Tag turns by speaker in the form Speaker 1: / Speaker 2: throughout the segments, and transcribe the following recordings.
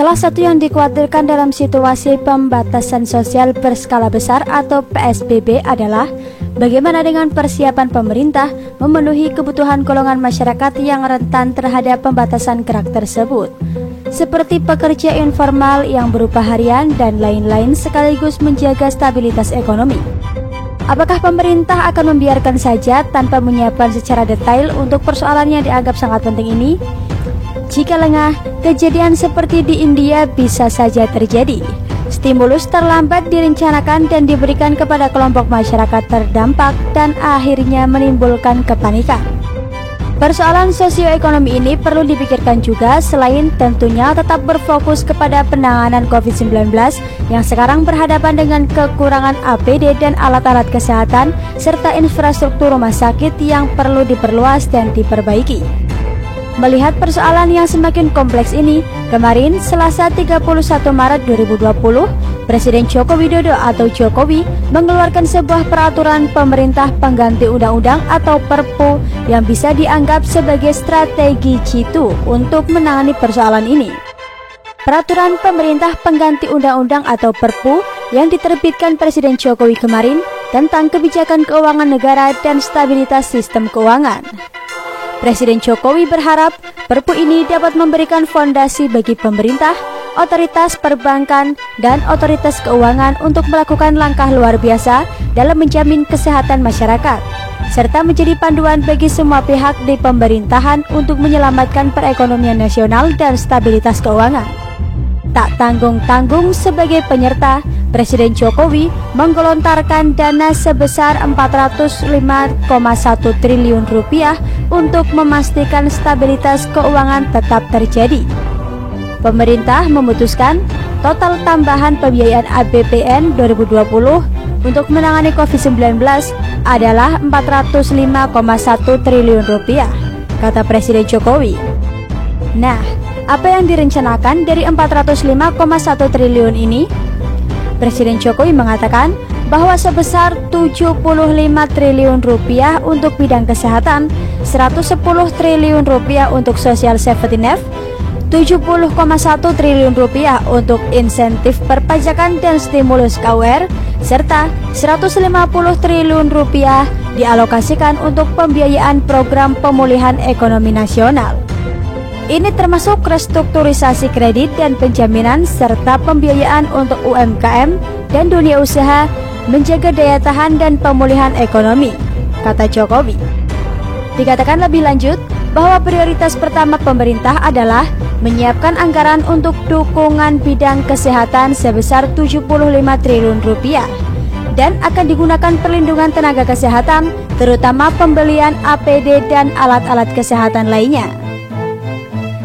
Speaker 1: Salah satu yang dikhawatirkan dalam situasi pembatasan sosial berskala besar atau PSBB adalah bagaimana dengan persiapan pemerintah memenuhi kebutuhan golongan masyarakat yang rentan terhadap pembatasan gerak tersebut, seperti pekerja informal yang berupa harian dan lain-lain, sekaligus menjaga stabilitas ekonomi. Apakah pemerintah akan membiarkan saja tanpa menyiapkan secara detail untuk persoalan yang dianggap sangat penting ini? Jika lengah, kejadian seperti di India bisa saja terjadi. Stimulus terlambat direncanakan dan diberikan kepada kelompok masyarakat terdampak dan akhirnya menimbulkan kepanikan. Persoalan sosioekonomi ini perlu dipikirkan juga, selain tentunya tetap berfokus kepada penanganan COVID-19 yang sekarang berhadapan dengan kekurangan APD dan alat-alat kesehatan serta infrastruktur rumah sakit yang perlu diperluas dan diperbaiki. Melihat persoalan yang semakin kompleks ini, kemarin Selasa 31 Maret 2020, Presiden Joko Widodo atau Jokowi mengeluarkan sebuah peraturan pemerintah pengganti undang-undang atau Perpu yang bisa dianggap sebagai strategi jitu untuk menangani persoalan ini. Peraturan pemerintah pengganti undang-undang atau Perpu yang diterbitkan Presiden Jokowi kemarin tentang kebijakan keuangan negara dan stabilitas sistem keuangan. Presiden Jokowi berharap Perpu ini dapat memberikan fondasi bagi pemerintah, otoritas perbankan, dan otoritas keuangan untuk melakukan langkah luar biasa dalam menjamin kesehatan masyarakat, serta menjadi panduan bagi semua pihak di pemerintahan untuk menyelamatkan perekonomian nasional dan stabilitas keuangan. Tak tanggung-tanggung sebagai penyerta, Presiden Jokowi menggelontarkan dana sebesar 405,1 triliun rupiah untuk memastikan stabilitas keuangan tetap terjadi. Pemerintah memutuskan total tambahan pembiayaan APBN 2020 untuk menangani COVID-19 adalah 405,1 triliun rupiah, kata Presiden Jokowi. Nah, apa yang direncanakan dari 405,1 triliun ini? Presiden Jokowi mengatakan bahwa sebesar 75 triliun rupiah untuk bidang kesehatan, 110 triliun rupiah untuk social safety net, 70,1 triliun rupiah untuk insentif perpajakan dan stimulus KUR, serta 150 triliun rupiah dialokasikan untuk pembiayaan program pemulihan ekonomi nasional. Ini termasuk restrukturisasi kredit dan penjaminan serta pembiayaan untuk UMKM dan dunia usaha menjaga daya tahan dan pemulihan ekonomi, kata Jokowi. Dikatakan lebih lanjut bahwa prioritas pertama pemerintah adalah menyiapkan anggaran untuk dukungan bidang kesehatan sebesar 75 triliun rupiah dan akan digunakan perlindungan tenaga kesehatan, terutama pembelian APD dan alat-alat kesehatan lainnya.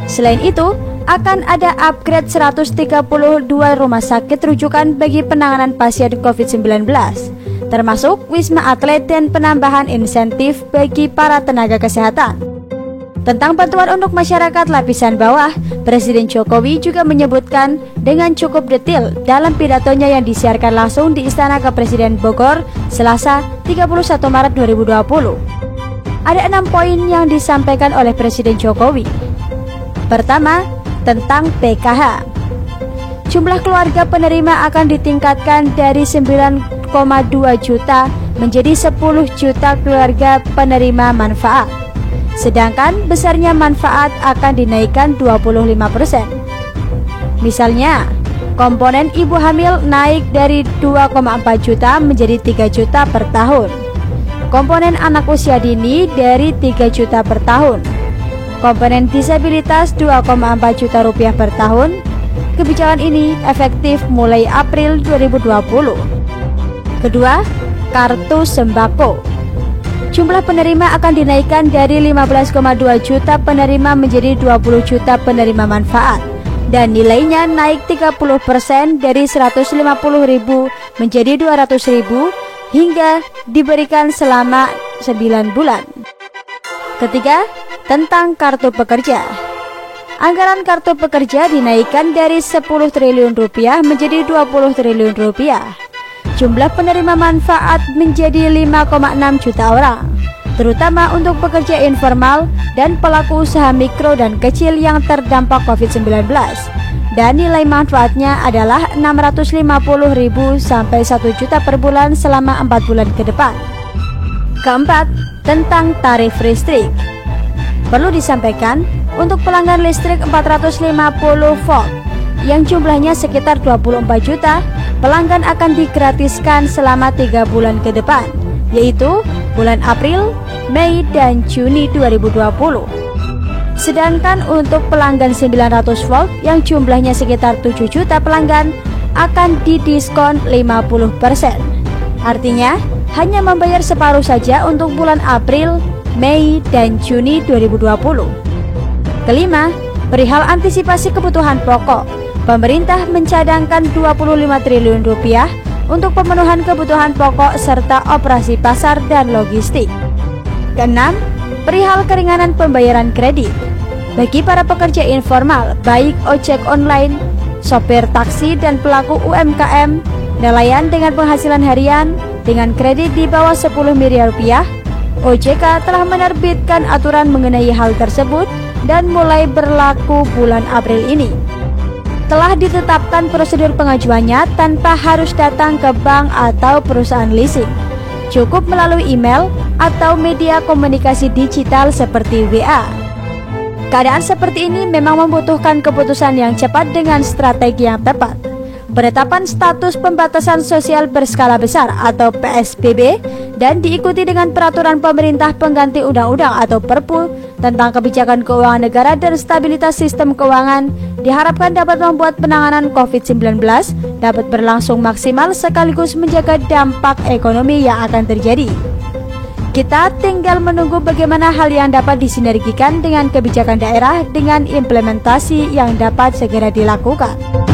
Speaker 1: Selain itu, akan ada upgrade 132 rumah sakit rujukan bagi penanganan pasien COVID-19, termasuk Wisma Atlet dan penambahan insentif bagi para tenaga kesehatan. Tentang bantuan untuk masyarakat lapisan bawah, Presiden Jokowi juga menyebutkan dengan cukup detail dalam pidatonya yang disiarkan langsung di Istana Kepresiden Bogor, Selasa 31 Maret 2020. Ada 6 poin yang disampaikan oleh Presiden Jokowi. Pertama, tentang PKH. Jumlah keluarga penerima akan ditingkatkan dari 9,2 juta menjadi 10 juta keluarga penerima manfaat. Sedangkan besarnya manfaat akan dinaikkan 25%. Misalnya, komponen ibu hamil naik dari 2,4 juta menjadi 3 juta per tahun. Komponen anak usia dini dari 3 juta per tahun. Komponen disabilitas 2,4 juta rupiah per tahun. Kebijakan ini efektif mulai April 2020. Kedua, kartu sembako. Jumlah penerima akan dinaikkan dari 15,2 juta penerima menjadi 20 juta penerima manfaat, dan nilainya naik 30% dari 150.000 menjadi 200.000 hingga diberikan selama 9 bulan. Ketiga, tentang kartu pekerja. Anggaran kartu pekerja dinaikkan dari 10 triliun rupiah menjadi 20 triliun rupiah. Jumlah penerima manfaat menjadi 5,6 juta orang, terutama untuk pekerja informal dan pelaku usaha mikro dan kecil yang terdampak COVID-19. dan nilai manfaatnya adalah 650.000 sampai 1 juta per bulan selama 4 bulan ke depan. Keempat, tentang tarif listrik. Perlu disampaikan, untuk pelanggan listrik 450 volt yang jumlahnya sekitar 24 juta, pelanggan akan digratiskan selama 3 bulan ke depan, yaitu bulan April, Mei, dan Juni 2020. Sedangkan untuk pelanggan 900 volt yang jumlahnya sekitar 7 juta pelanggan akan didiskon 50%. Artinya, hanya membayar separuh saja untuk bulan April, Mei, dan Juni 2020. Kelima, perihal antisipasi kebutuhan pokok. Pemerintah mencadangkan 25 triliun rupiah untuk pemenuhan kebutuhan pokok serta operasi pasar dan logistik. Keenam, perihal keringanan pembayaran kredit. Bagi para pekerja informal, baik ojek online, sopir taksi, dan pelaku UMKM, nelayan dengan penghasilan harian, dengan kredit di bawah 10 miliar rupiah, OJK telah menerbitkan aturan mengenai hal tersebut dan mulai berlaku bulan April ini. Telah ditetapkan prosedur pengajuannya tanpa harus datang ke bank atau perusahaan leasing. Cukup melalui email atau media komunikasi digital seperti WA. Keadaan seperti ini memang membutuhkan keputusan yang cepat dengan strategi yang tepat. Penetapan status pembatasan sosial berskala besar atau PSBB dan diikuti dengan peraturan pemerintah pengganti undang-undang atau Perpu tentang kebijakan keuangan negara dan stabilitas sistem keuangan diharapkan dapat membuat penanganan COVID-19 dapat berlangsung maksimal sekaligus menjaga dampak ekonomi yang akan terjadi. Kita tinggal menunggu bagaimana hal yang dapat disinergikan dengan kebijakan daerah dengan implementasi yang dapat segera dilakukan.